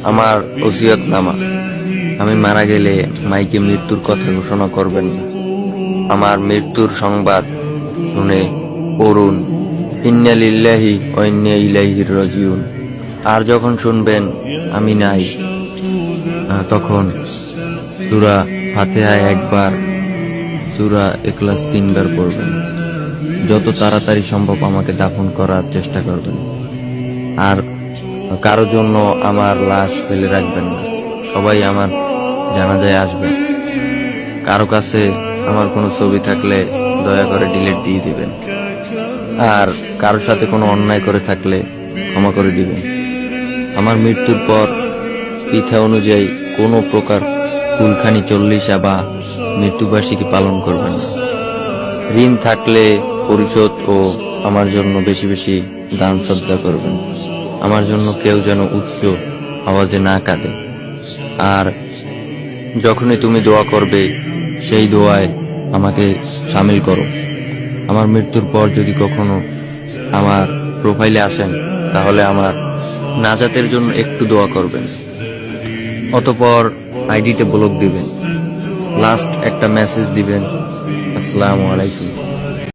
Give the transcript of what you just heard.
আমার ওসিয়তনামা। আমি মারা গেলে মাইকে মৃত্যুর কথা ঘোষণা করবেন না। আমার মৃত্যুর সংবাদ শুনে পড়ুন, ইন্না লিল্লাহি ওয়া ইন্না ইলাইহি রাজিউন। আর যখন শুনবেন আমি নাই, তখন সূরা ফাতিহা একবার, সূরা ইখলাস 3 বার পড়বেন। যত তাড়াতাড়ি সম্ভব আমাকে দাফন করার চেষ্টা করবেন। আর কারো জন্য আমার লাশ ফেলে রাখবেন না। সবাই আমার জানাজায় আসবেন। কারো কাছে আমার কোনো ছবি থাকলে দয়া করে ডিলিট দিয়ে দিবেন। আর কারোর সাথে কোনো অন্যায় করে থাকলে ক্ষমা করে দিবেন। আমার মৃত্যুর পর পিথা অনুযায়ী কোনো প্রকার কুলখানি চল্লিশা বা মৃত্যুবার্ষিকী পালন করবেন না। ঋণ থাকলে পরিশোধ ও আমার জন্য বেশি বেশি দান শ্রদ্ধা করবেন। আমার জন্য কেউ যেন উচ্চ আওয়াজে না কাঁদে। আর যখনই তুমি দোয়া করবে সেই দোয়ায় আমাকে শামিল করো। আমার মৃত্যুর পর যদি কখনো আমার প্রোফাইলে আসেন তাহলে আমার নাজাতের জন্য একটু দোয়া করবেন। অতঃপর আইডিতে ব্লক দিবেন, লাস্ট একটা মেসেজ দিবেন, আসসালামু আলাইকুম।